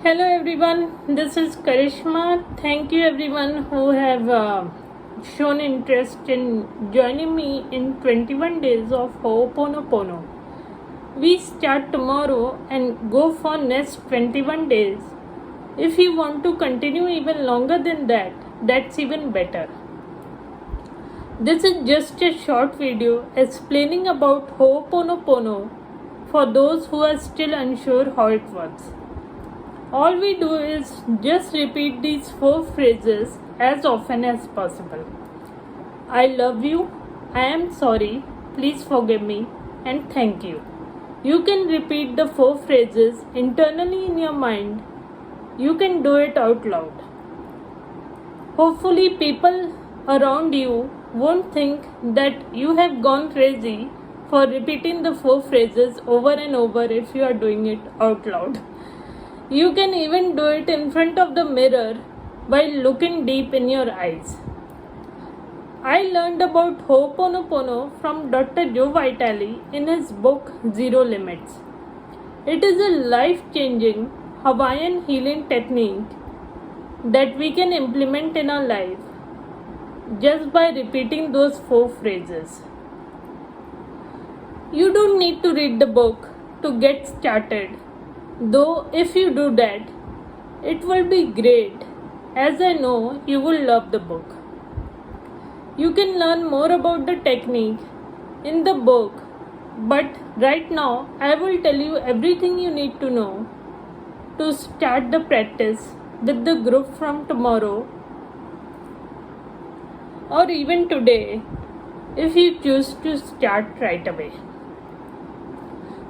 Hello everyone, this is Karishma. Thank you everyone who have shown interest in joining me in 21 days of Ho'oponopono. We start tomorrow and go for next 21 days. If you want to continue even longer than that, that's even better. This is just a short video explaining about Ho'oponopono for those who are still unsure how it works. All we do is just repeat these 4 phrases as often as possible. I love you, I am sorry, please forgive me, and thank you. You can repeat the 4 phrases internally in your mind. You can do it out loud. Hopefully, people around you won't think that you have gone crazy for repeating the 4 phrases over and over if you are doing it out loud. You can even do it in front of the mirror while looking deep in your eyes. I learned about Ho'oponopono from Dr. Joe Vitale in his book Zero Limits. It is a life-changing Hawaiian healing technique that we can implement in our life just by repeating those 4 phrases. You don't need to read the book to get started. Though if you do that, it will be great, as I know you will love the book. You can learn more about the technique in the book, but right now I will tell you everything you need to know to start the practice with the group from tomorrow or even today if you choose to start right away.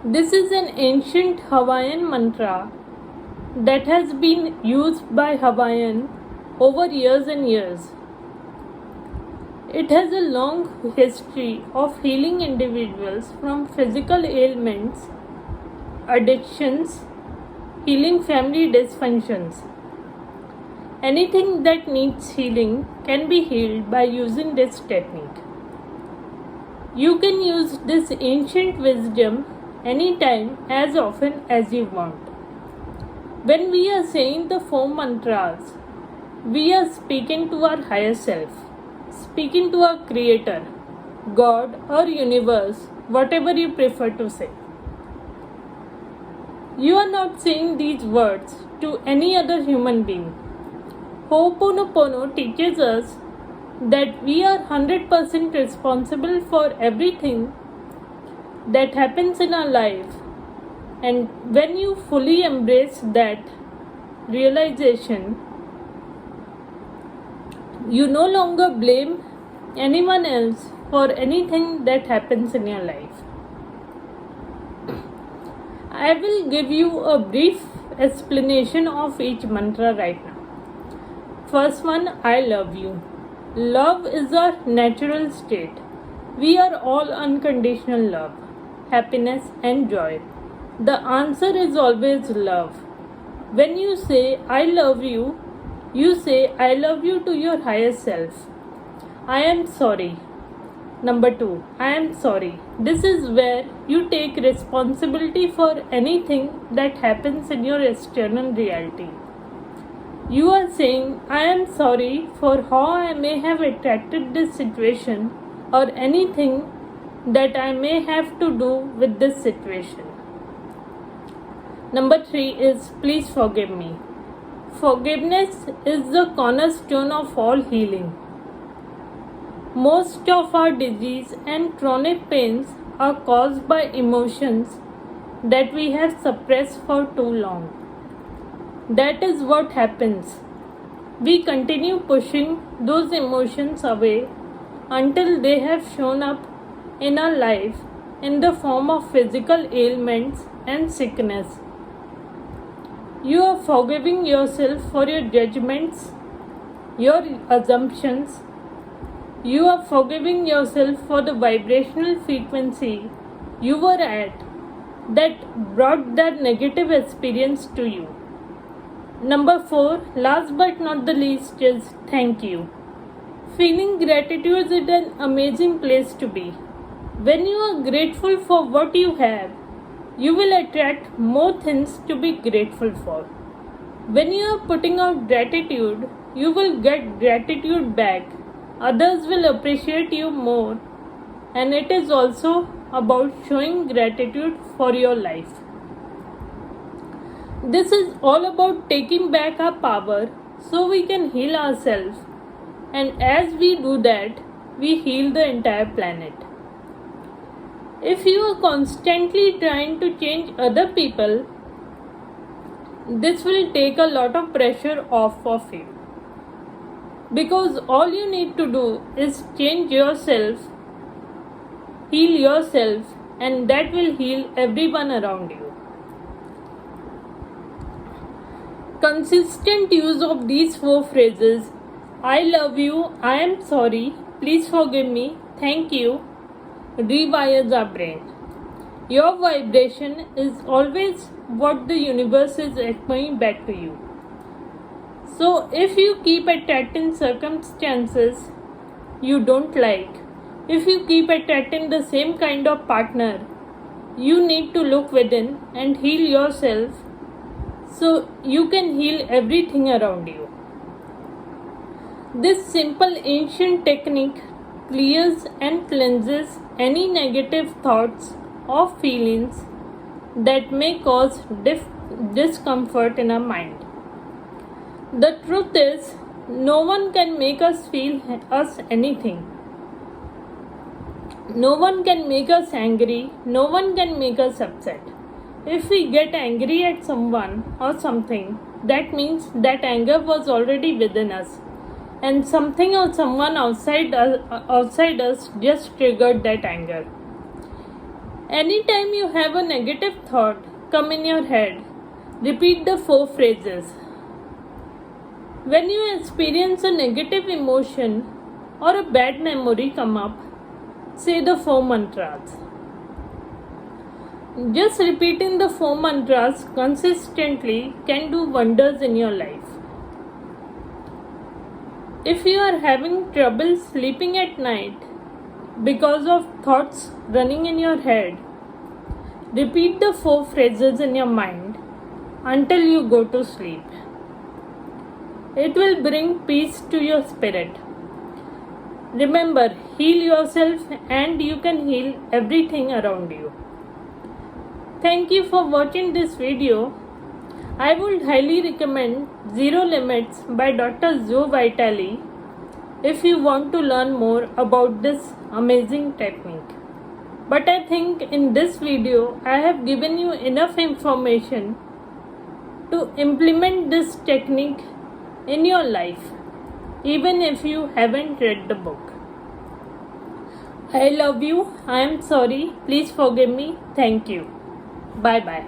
This is an ancient Hawaiian mantra that has been used by Hawaiian over years and years. It has a long history of healing individuals from physical ailments, addictions, healing family dysfunctions. Anything that needs healing can be healed by using this technique. You can use this ancient wisdom anytime, as often as you want. When we are saying the 4 mantras, we are speaking to our higher self, speaking to our creator, God or universe, whatever you prefer to say. You are not saying these words to any other human being. Ho'oponopono teaches us that we are 100% responsible for everything that happens in our life, and when you fully embrace that realization, you no longer blame anyone else for anything that happens in your life. I will give you a brief explanation of each mantra right now. First one, I love you. Love is our natural state. We are all unconditional love, happiness and joy. The answer is always love. When you say I love you, you say I love you to your higher self. I am sorry. Number 2, I am sorry. This is where you take responsibility for anything that happens in your external reality. You are saying I am sorry for how I may have attracted this situation or anything that I may have to do with this situation. Number 3 is please forgive me. Forgiveness is the cornerstone of all healing. Most of our disease and chronic pains are caused by emotions that we have suppressed for too long. That is what happens. We continue pushing those emotions away until they have shown up in our life in the form of physical ailments and sickness. You are forgiving yourself for your judgments, your assumptions. You are forgiving yourself for the vibrational frequency you were at that brought that negative experience to you. Number 4, last but not the least, is thank you. Feeling gratitude is an amazing place to be. When you are grateful for what you have, you will attract more things to be grateful for. When you are putting out gratitude, you will get gratitude back. Others will appreciate you more, and it is also about showing gratitude for your life. This is all about taking back our power so we can heal ourselves, and as we do that, we heal the entire planet. If you are constantly trying to change other people, this will take a lot of pressure off of you. Because all you need to do is change yourself, heal yourself, and that will heal everyone around you. Consistent use of these 4 phrases: I love you, I am sorry, please forgive me, thank you, rewires our brain. Your vibration is always what the universe is echoing back to you. So, if you keep attracting circumstances you don't like, if you keep attracting the same kind of partner, you need to look within and heal yourself so you can heal everything around you. This simple ancient technique clears and cleanses any negative thoughts or feelings that may cause discomfort in our mind. The truth is, no one can make us feel us anything. No one can make us angry, no one can make us upset. If we get angry at someone or something, that means that anger was already within us, and something or someone outside us just triggered that anger. Anytime you have a negative thought come in your head, repeat the 4 phrases. When you experience a negative emotion or a bad memory come up, say the 4 mantras. Just repeating the 4 mantras consistently can do wonders in your life. If you are having trouble sleeping at night because of thoughts running in your head, repeat the 4 phrases in your mind until you go to sleep. It will bring peace to your spirit. Remember, heal yourself and you can heal everything around you. Thank you for watching this video. I would highly recommend Zero Limits by Dr. Joe Vitale if you want to learn more about this amazing technique. But I think in this video I have given you enough information to implement this technique in your life, even if you haven't read the book. I love you, I am sorry, please forgive me, thank you. Bye bye.